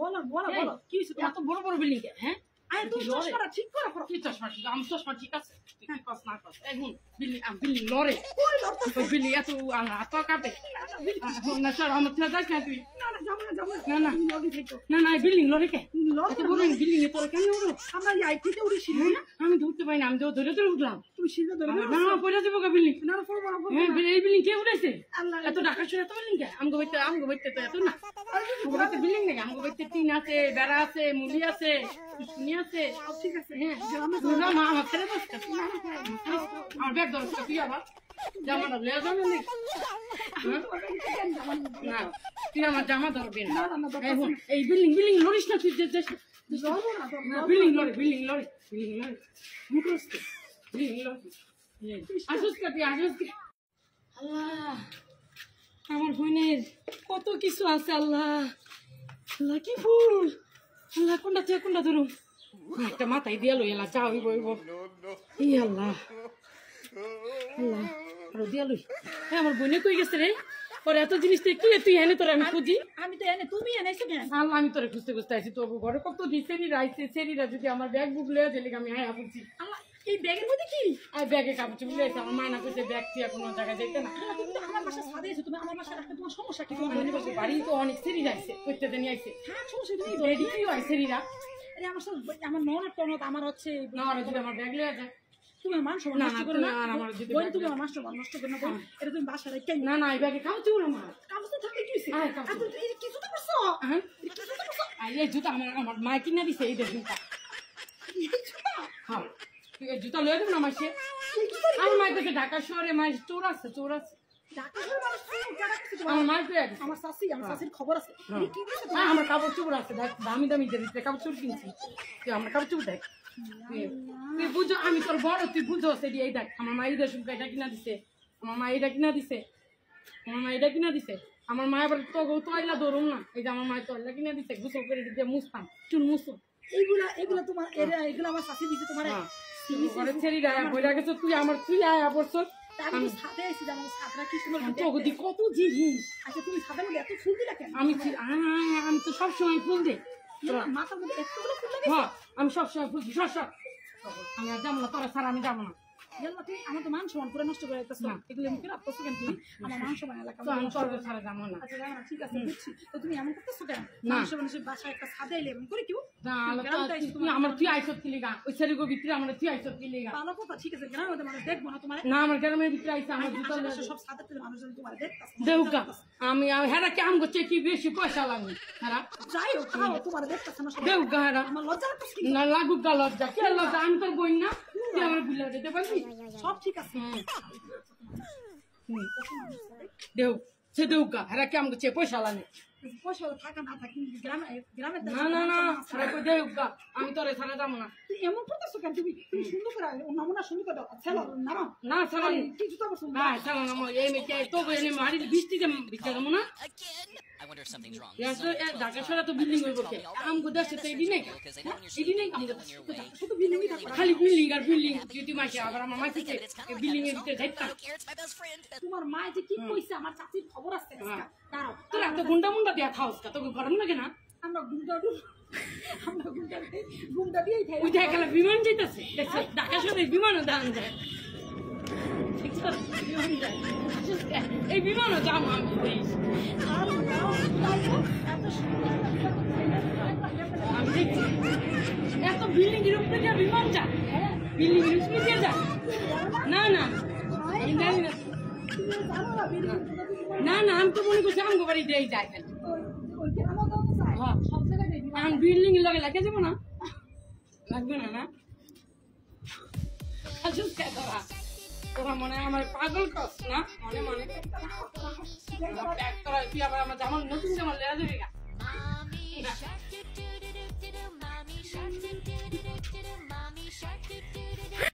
বলো বলো বলো কি হইছে এত বড় বড় বিল্ডিং হ্যাঁ আরে তুমি চশমাটা ঠিক করে পড়ো কি চশমা ঠিক আমি চশমা ঠিক আছে তুই কস না কস এখন বিল্ডিং লড়ে কই লড়তাছে বিল্ডিং এত এত কাটে না স্যার আমার না যাস না তুই না না যাবো না যাবো না না লড়ি থেকো না বিল্ডিং লড়ে কে লড় এত বড় বিল্ডিং এ তোর কেন উঠো আমরা এই আইটিতে উড়িছি না আমি ধরতে পাই না আমি তো ধরে ধরে উঠলাম তুমি সিধা ধরে না পয়লা দিব কা বিল্ডিং না পড়ো না পড়ো হ্যাঁ এই বিল্ডিং কে উঠেছে আল্লাহ এত ঢাকা শহরে এত বিল্ডিং কে আমগো বাইতে তো এত না আমগো বাইতে বিল্ডিং নাকি আমগো বাইতে টিন আছে বেড়া আছে মুলি আছে শুনি আছে ঠিক আছে হ্যাঁ না মা আমার ছেড়ে বসতে আমার ব্যাগ ধরো তুই আবার জামাটা লেয়া যাবে না তুই আমার জামা ধরবি না এখন এই বিল্ডিং লড়িস না তুই বিল্ডিং লড়ে মুখস্থ বিল্ডিং লড়ে আসুস কা তুই আসুস কা আল্লাহ আমার বোনের কত কিছু আছে আল্লাহ আল্লাহ কি ফুল আল্লাহ কোনটা তুই কোনটা ধরুন একটা মাথায় দিয়ে লই এলা যাও বইব ই আল্লাহ আল্লাহ আরো দিয়া লই হ্যাঁ আমার বোনে কই গেছে রে পরে এত জিনিস তুই এনে তোর আমি খুঁজি আমি তো এনে তুমি এনেছো কেন আল্লাহ আমি তোরে খুঁজতে আছি তো ঘরে কত সেরিরা আইছে সেরিরা যদি আমার ব্যাগ বুক লয়ে দিলে আমি হ্যাঁ বলছি আল্লাহ এই ব্যাগের মধ্যে কি আর ব্যাগে কাপড় চুপড়ে আছে আমার মানা করছে ব্যাগ তুই কোনো জায়গায় যেতে না তুমি তো আমার বাসা সাদে এসে তুমি আমার বাসা রাখতে তোমার সমস্যা কি তোমার আমার বলছে বাড়ি তো অনেক সেরিরা আইছে করতে নিয়ে আইছে হ্যাঁ সমস্যা তুমি রেডি কি হয় সেরিরা আরে আমার সাথে আমার ননদ টনদ আমার হচ্ছে না ওরা যদি আমার ব্যাগ লয়ে যায় তুমি আমার মান সম্মান নষ্ট করো না আমার যদি বোন তুমি আমার মান সম্মান নষ্ট করো না এটা তুমি বাসা রেখে না এই ব্যাগে কাপড় চুপড় আমার কাগজ তো থাকলে কি হইছে হ্যাঁ, কাগজ। আর এই কিছু তো করছো হ্যাঁ এই কিছু তো করছো এই জুতা আমার মা কিনা দিছে এই জুতা এই জুতা হ্যাঁ এই জুতা লয়ে দেব না মাসে আমার মায়ের কাছে ঢাকা শহরে মায়ের চোর আছে ঢাকা শহরে মানুষ যারা কিছু আমার মায়ের পেয়ে গেছে আমার শাশির খবর আছে এই কি দিছে হ্যাঁ আমার কাপড় চোপড় আছে দেখ দামি দিতে কাপড় চোপড় কিনছি তুই আমার কাপড় চোপড় দেখ তুই বুঝো আমি তোর বড় তুই বুঝো সেটি এই দেখ আমার মা ঈদের শুনকা এটা কিনা দিছে আমার মা এটা কিনা দিছে আমার মা এবার তো আইলা ধরুন না এই যে আমার মায়ের তো আইলা কিনা দিছে গুছো করে দিতে মুছতাম চুন মুছো এইগুলা তোমার এগুলা আমার শাশি দিছে তোমার ঘরে ছেড়ি গায়া বইরা গেছো তুই আয়া পড়ছো আমি ছাদে আইছি জানো ছাদরা কি সুন্দর তোকে কত জিনিস আচ্ছা তুমি ছাদের মধ্যে এত ফুল দিলা কেন আমি তো সবসময় ফুল দিই মাথার মধ্যে এতগুলো ফুল লাগে হ্যাঁ আমি সবসময় ফুল দিই সব আমি আর যাবো না তোরা ছাড়া আমি যাবো না জানো তুই আমার তো মান সম্মান পুরো নষ্ট করে দিতেছ এগুলো আমি কেন আপনি কেন তুমি আমার মান সম্মান এলাকা তো আমি তোর ছাড়া যাবো না আচ্ছা জানো ঠিক আছে বুঝছি তো তুমি এমন করতেছো কেন মানুষের বাসায় একটা ছাদে এলে এমন করে কেউ তুই আইসত কি লিগা ওই ছেলেগো ভিতরে আমার তুই আইসত কি লিগা ভালো কথা ঠিক আছে গ্রামের মধ্যে মানুষ দেখবো না তোমার না আমার গ্রামের ভিতরে আইসা আমার জুতা সব ছাদের থেকে মানুষজন তোমার দেখতেছে দেউকা আমি হেরা কেমন করছে কি বেশি পয়সা লাগবে হেরা যাই হোক তোমার দেখতেছে না দেউকা হেরা আমার লজ্জা লাগতেছে না লাগুক গা লজ্জা কে লজ্জা আমি তোর বই না তুই আমার বুঝলা দিতে পারবি সব ঠিক আছে দেউ সে দেউকা হেরা কেমন করছে পয়সা লাগে পয়সা থাকা না থাকি গ্রামের না হেরা কই দেউকা আমি তোরে ছাড়া যাবো না তুই এমন করতেছো কেন তুমি সুন্দর করে নমুনা সুন্দর করে ছেলো নামা না ছাড়া কি জুতা বসো হ্যাঁ ছাড়া নামো এই মেয়ে তো এনে মারি বৃষ্টিতে ভিজতে যাবো না ঢাকা শহরে তো বিল্ডিং হইব কে আমগো দেশে তো এডি নেই শুধু বিল্ডিংই থাকবে খালি বিল্ডিং আর বিল্ডিং যদি মাসে আবার আমার মাসে বিল্ডিং এর ভিতরে যাইতাম তোমার মা যে কি কইছে আমার চাচির খবর আছে দাঁড়াও তোর এত গুন্ডা মুন্ডা দেয়া খাওস কা তোকে গরম লাগে না আমরা গুন্ডা দিয়েই খাই ওই দেখা গেল বিমান যাইতেছে ঢাকা শহরে বিমানও দান যায় এই বিমানও যাবো আমি আমি দেখছি এত বিল্ডিং এর উপরে যা বিমান যা বিল্ডিং এর উপরে দিয়ে যা না আমি তো মনে করছি আমগো বাড়ি দিয়ে যায় আমি বিল্ডিং এর লগে লাগে যাবো না লাগবে না তোরা মনে হয় আমার পাগল কস না মনে তুই আবার আমার জামা নতুন জামা লেয়া দেবে